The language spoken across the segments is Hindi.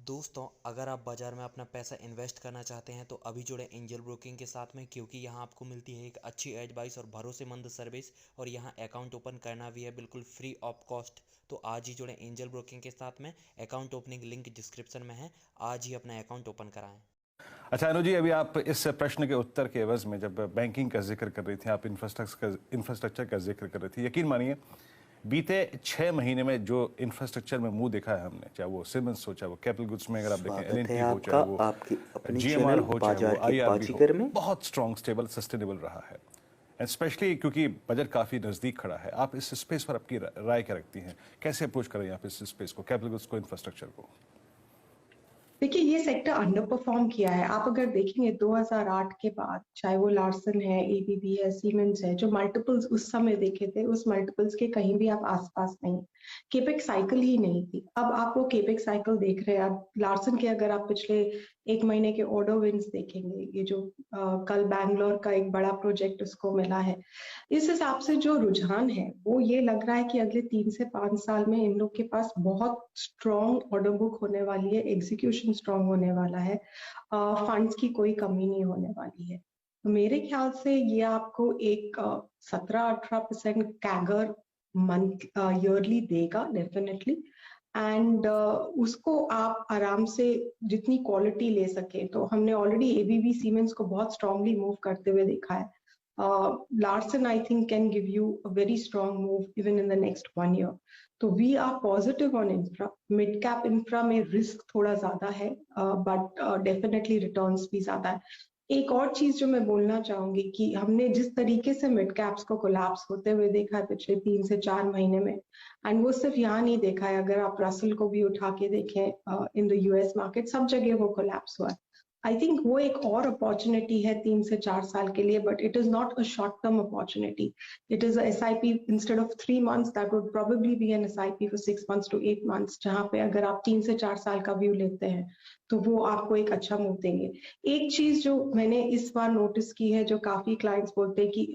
दोस्तों, अगर आप बाज़ार में अपना पैसा इन्वेस्ट करना चाहते हैं तो अभी जुड़े एंजल ब्रोकिंग के साथ में, क्योंकि यहाँ आपको मिलती है एक अच्छी एडवाइस और भरोसेमंद सर्विस, और यहाँ अकाउंट ओपन करना भी है बिल्कुल फ्री ऑफ कॉस्ट। तो आज ही जुड़े एंजल ब्रोकिंग के साथ में। अकाउंट ओपनिंग लिंक डिस्क्रिप्शन में है। आज ही अपना अकाउंट ओपन कराएं। अच्छा अनु जी, अभी आप इस प्रश्न के उत्तर के एवज में जब बैंकिंग का जिक्र कर रही थी, आप इंफ्रास्ट्रक्चर का जिक्र कर रही थी, यकीन मानिए बीते 6 महीने में जो इंफ्रास्ट्रक्चर में मुंह देखा है हमने, चाहे वो सिमेंस हो, चाहे वो कैपिटल गुड्स में अगर आप देखें स्वागत है एलएनटी हो, आपका चाहे वो आपकी अपनी जीएमआर चैनल हो, चाहे वो बाजार के आईआरबी हो, बाजीगर में। बहुत स्ट्रॉन्ग, स्टेबल, सस्टेनेबल रहा है। एंड स्पेशली क्योंकि बजट काफ़ी नज़दीक खड़ा है। आप इस स्पेस पर आपकी राय क्या रखती हैं? कैसे अप्रोच करें आप इस स्पेस को, कैपिटल गुड्स को, इंफ्रास्ट्रक्चर को? देखिए, ये सेक्टर अंडर परफॉर्म किया है। आप अगर देखेंगे 2008 के बाद, चाहे वो लार्सन है, एबीबी है, सीमेंस है, जो मल्टीपल्स उस समय देखे थे, उस मल्टीपल्स के कहीं भी आप आसपास नहीं। केपेक्स साइकिल ही नहीं थी। अब आप वो केपेक्स साइकिल देख रहे हैं। अब लार्सन के अगर आप पिछले 1 महीने के ऑर्डर विंस देखेंगे, ये जो कल बैंगलोर का एक बड़ा प्रोजेक्ट उसको मिला है, इस हिसाब से जो रुझान है वो ये लग रहा है कि अगले 3 से 5 साल में इन लोग के पास बहुत स्ट्रॉन्ग ऑर्डर बुक होने वाली है, एग्जीक्यूशन स्ट्रॉन्ग होने वाला है, फंड्स की कोई कमी नहीं होने वाली है। तो मेरे ख्याल से ये आपको एक 17-18% कैगर मंथ ईयरली देगा डेफिनेटली। एंड उसको आप आराम से जितनी क्वालिटी ले सके, तो हमने ऑलरेडी एबीबी सीमेंस को बहुत स्ट्रांगली मूव करते हुए देखा है। Larsen, I think, can give you a very strong move even in the next 1 year. तो we are positive on infra. Mid cap infra में risk थोड़ा ज्यादा है, but definitely returns भी ज्यादा है। एक और चीज जो मैं बोलना चाहूंगी कि हमने जिस तरीके से मिड कैप्स को कोलैप्स होते हुए देखा है पिछले 3 से 4 महीने में, एंड वो सिर्फ यहाँ नहीं देखा है, अगर आप रसल को भी उठा के देखें इन द यूएस मार्केट, सब जगह वो कोलैप्स हुआ है। आई थिंक वो एक और अपॉर्चुनिटी है 3 से 4 साल के लिए, but it is not a short term opportunity. It is SIP instead of 3 months, that would probably be an SIP for 6 months to 8 months, जहां पे अगर आप 3 से 4 साल का व्यू लेते हैं तो वो आपको एक अच्छा मूव देंगे। एक चीज जो मैंने इस बार नोटिस की है, जो काफी क्लाइंट्स बोलते हैं कि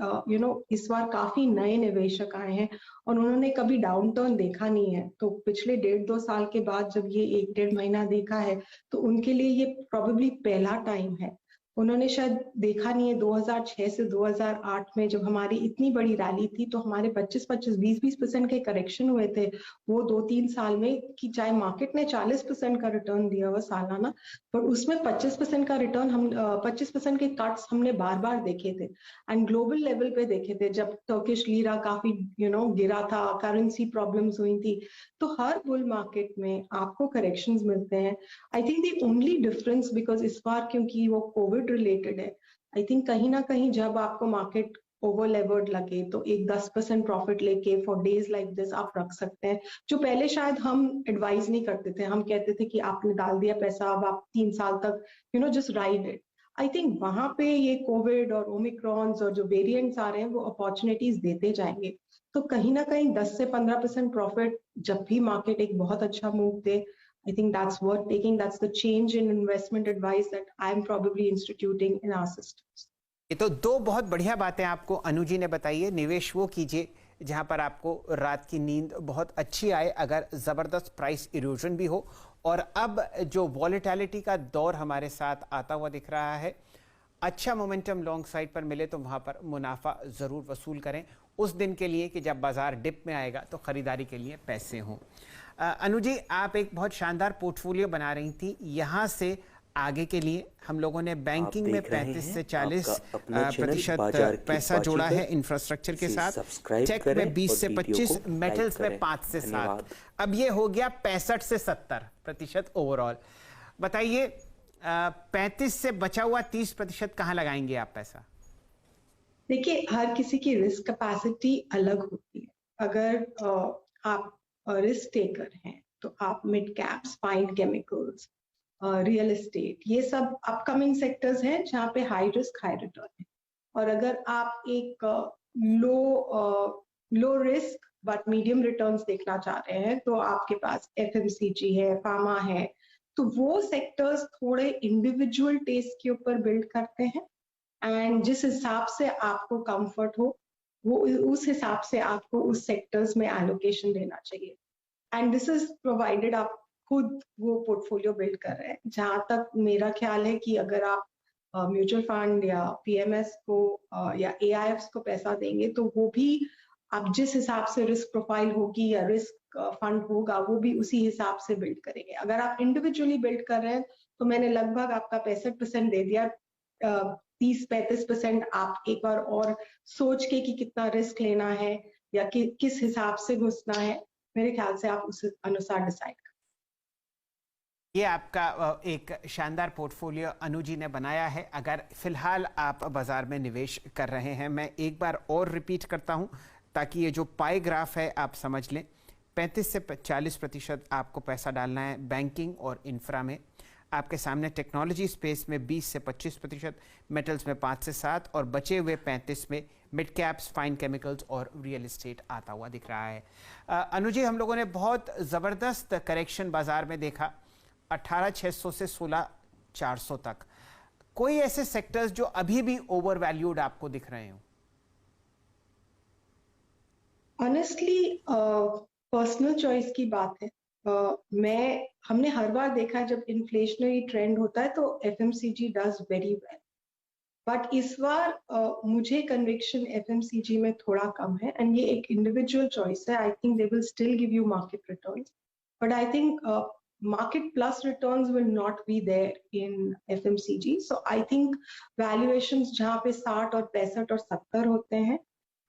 इस बार काफी नए निवेशक आए हैं और उन्होंने कभी डाउन टर्न देखा नहीं है। तो पिछले 1.5-2 साल के बाद जब ये 1-1.5 महीना देखा है, तो उनके लिए ये प्रोबेबली पहला टाइम है। उन्होंने शायद देखा नहीं है 2006 से 2008 में जब हमारी इतनी बड़ी रैली थी, तो हमारे 25-25, 20-20% के करेक्शन हुए थे वो 2-3 साल में, कि चाहे मार्केट ने 40% का रिटर्न दिया हुआ सालाना, पर उसमें 25% का रिटर्न, हम 25% के कट्स हमने बार बार देखे थे। एंड ग्लोबल लेवल पे देखे थे, जब टर्किश लीरा काफी गिरा था, करेंसी प्रॉब्लम्स हुई थी। तो हर बुल मार्केट में आपको करेक्शंस मिलते हैं। I think the only difference, because इस बार क्योंकि वो कोविड रिलेटेड है, आई थिंक कहीं ना कहीं जब आपको मार्केट ओवर लेवर्ड लगे तो एक 10% प्रॉफिट लेके फॉर डेज लाइक दिस आप रख सकते हैं, जो पहले शायद हम एडवाइज नहीं करते थे। हम कहते थे कि आपने डाल दिया पैसा, अब आप 3 साल तक just ride it. I think वहां पे ये कोविड और ओमिक्रॉन्स और जो वेरिएंट्स आ रहे हैं वो अपॉर्चुनिटीज देते जाएंगे। तो कहीं ना कहीं 10 से 15% प्रॉफिट जब भी मार्केट एक बहुत अच्छा move they, I think that's worth taking. That's the change in investment advice that I'm probably instituting in our systems. ये तो 2 बहुत बढ़िया बातें आपको अनु जी ने बताई है। निवेश वो कीजिए जहां पर आपको रात की नींद बहुत अच्छी आए, अगर ज़बरदस्त प्राइस इरोजन भी हो। और अब जो वॉलेटिलिटी का दौर हमारे साथ आता हुआ दिख रहा है, अच्छा मोमेंटम लॉन्ग साइड पर मिले तो वहां पर मुनाफा ज़रूर वसूल करें, उस दिन के लिए कि जब बाजार डिप में आएगा तो ख़रीदारी के लिए पैसे हों। अनु जी, आप एक बहुत शानदार पोर्टफोलियो बना रही थी। यहाँ से आगे के लिए हम लोगों ने बैंकिंग में 35 से 40% पैसा जोड़ा है इंफ्रास्ट्रक्चर के साथ, टेक में 20 से 25, मेटल्स में 5 से 7, अब ये हो गया 65 से 70% ओवरऑल। बताइए, 35 से बचा हुआ 30% कहाँ लगाएंगे आप पैसा? देखिए, हर किसी की रिस्क कैपेसिटी अलग होती है। अगर आप रिस्क टेकर हैं तो आप mid caps, fine chemicals, real estate, ये सब अपकमिंग सेक्टर्स हैं जहां पे हाई रिस्क हाई रिटर्न है। और अगर आप एक low risk but medium returns देखना चाह रहे हैं, तो आपके पास FMCG है, फार्मा है। तो वो सेक्टर्स थोड़े इंडिविजुअल टेस्ट के ऊपर बिल्ड करते हैं, एंड जिस हिसाब से आपको कंफर्ट हो, वो उस हिसाब से आपको उस सेक्टर्स में एलोकेशन देना चाहिए। एंड दिस इज प्रोवाइडेड आप खुद वो पोर्टफोलियो बिल्ड कर रहे हैं। जहां तक मेरा ख्याल है कि अगर आप म्यूचुअल फंड या पीएमएस को या एआईएफ्स को पैसा देंगे तो वो भी आप जिस हिसाब से रिस्क प्रोफाइल होगी या रिस्क फंड होगा वो भी उसी हिसाब से बिल्ड करेंगे। अगर आप इंडिविजुअली बिल्ड कर रहे हैं तो मैंने लगभग आपका 65% दे दिया। 30-35% आप एक बार और सोच के कि कितना रिस्क लेना है या किस हिसाब से घुसना है, मेरे ख्याल से आप उस अनुसार डिसाइड करें। ये आपका एक शानदार पोर्टफोलियो अनु जी ने बनाया है। अगर फिलहाल आप बाजार में निवेश कर रहे हैं, मैं एक बार और रिपीट करता हूं ताकि ये जो पाई ग्राफ है आप समझ लें। 35 से 40% आपको पैसा डालना है बैंकिंग और इंफ्रा में। आपके सामने टेक्नोलॉजी स्पेस में 20 से 25%, मेटल्स में 5 से 7 और बचे हुए 35 में मिड कैप्स, फाइन केमिकल्स और रियल एस्टेट आता हुआ दिख रहा है। अनु जी, हम लोगों ने बहुत ज़बरदस्त करेक्शन बाजार में देखा 18,600 से 16,400 तक। कोई ऐसे सेक्टर्स जो अभी भी ओवर वैल्यूड आपको दिख रहे हो? ऑनेस्टली पर्सनल चॉइस की बात है। हमने हर बार देखा है जब इन्फ्लेशनरी ट्रेंड होता है तो FMCG does very well, but इस बार मुझे कन्विक्शन एफएमसीजी में थोड़ा कम है एंड ये एक इंडिविजुअल चॉइस है। I think they will still give you market returns, but I think market plus returns will not be there in FMCG. So I think valuations जहाँ पे 60 और 65 और 70 होते हैं,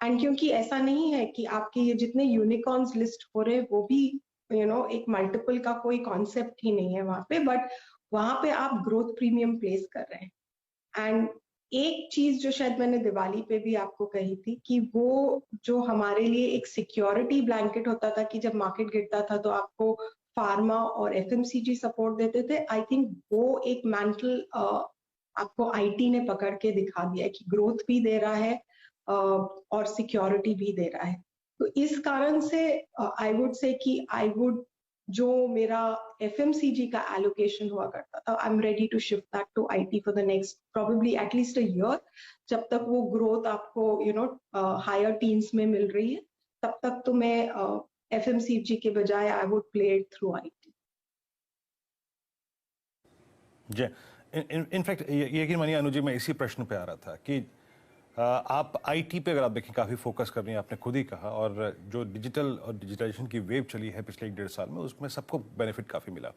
एंड क्योंकि ऐसा नहीं है कि आपके ये जितने यूनिकॉर्न्स लिस्ट हो रहे हैं वो भी एक मल्टीपल का कोई कॉन्सेप्ट ही नहीं है वहां पे, बट वहां पे आप ग्रोथ प्रीमियम प्लेस कर रहे हैं। एंड एक चीज जो शायद मैंने दिवाली पे भी आपको कही थी कि वो जो हमारे लिए एक सिक्योरिटी ब्लैंकेट होता था कि जब मार्केट गिरता था तो आपको फार्मा और एफएमसीजी सपोर्ट देते थे, आई थिंक वो एक मैंटल आपको आईटी ने पकड़ के दिखा दिया है कि ग्रोथ भी दे रहा है और सिक्योरिटी भी दे रहा है। तो इस कारण से आई वुड से कि जो मेरा एफएमसीजी का एलोकेशन हुआ करता था, I am ready to shift that to IT for the next probably at least a year. जब तक वो ग्रोथ आपको हायर टीन्स में मिल रही है तब तक तो मैं एफएमसीजी के बजाय I would play it through IT. जी, इनफैक्ट यकीन मानिए अनु जी, मैं इसी प्रश्न पे आ रहा था कि आप आईटी पे अगर आप देखें काफ़ी फोकस कर रही हैं, आपने खुद ही कहा, और जो डिजिटल और डिजिटाइजेशन की वेव चली है पिछले 1-1.5 साल में उसमें सबको बेनिफिट काफ़ी मिला।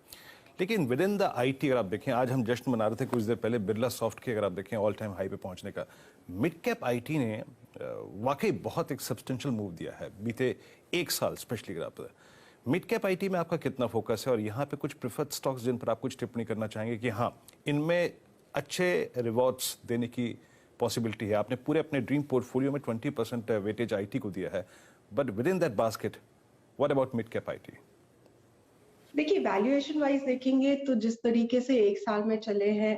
लेकिन विद इन द आईटी अगर आप देखें, आज हम जश्न मना रहे थे कुछ देर पहले बिरला सॉफ्ट के, अगर आप देखें ऑल टाइम हाई पे पहुंचने का, मिड कैप आईटी ने वाकई बहुत एक सब्सटेंशियल मूव दिया है बीते 1 साल स्पेशली। अगर आप मिड कैप आईटी में आपका कितना फोकस है और यहाँ पे कुछ प्रिफर्ड स्टॉक्स जिन पर आप कुछ टिप्पणी करना चाहेंगे कि हाँ इनमें अच्छे रिवॉर्ड्स देने की पॉसिबिलिटी है? आपने पूरे अपने ड्रीम पोर्टफोलियो में 20% वेटेज आईटी को दिया है, but with in that basket what about mid cap IT? देखिए, वैल्यूएशन वाइज देखेंगे तो जिस तरीके से 1 साल में चले हैं,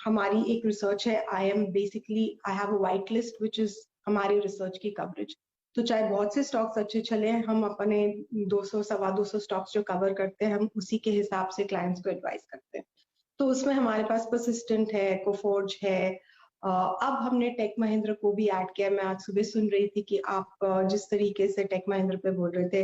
हमारी एक रिसर्च है, I have a white list which is हमारी रिसर्च की कवरेज। तो चाहे बहुत से स्टॉक्स अच्छे चले, हम अपने 200-225 स्टॉक्स जो कवर करते हैं हम उसी के हिसाब से क्लाइंट्स को एडवाइस करते हैं। तो उसमें हमारे पास परसिस्टेंट है, कोफोर्ज है, अब हमने टेक महिंद्रा को भी ऐड किया। मैं आज सुबह सुन रही थी कि आप जिस तरीके से टेक महिंद्रा पे बोल रहे थे,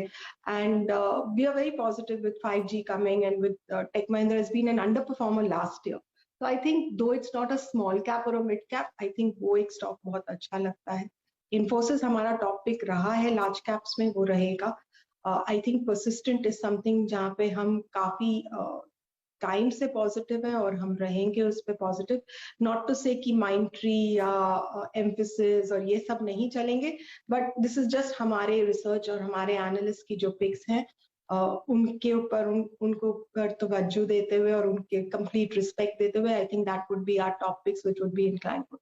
and we are very positive with 5G coming and with tech Mahindra has been an under performer last year. तो I think though it's not a small cap or a mid cap, I think वो एक स्टॉक बहुत अच्छा लगता है। इन्फोसिस हमारा टॉपिक रहा है लार्ज कैप्स में, वो रहेगा। I think persistent is something जहाँ पे हम काफी टाइम से पॉजिटिव है और हम रहेंगे उस पे पॉजिटिव। नॉट टू से कि माइंडट्री या एम्फेसिस और ये सब नहीं चलेंगे, बट दिस इज जस्ट हमारे रिसर्च और हमारे एनालिस्ट की जो पिक्स हैं उनके ऊपर उनको तवज्जो देते हुए और उनके कंप्लीट रिस्पेक्ट देते हुए, I think that would be our top picks which would be inclined to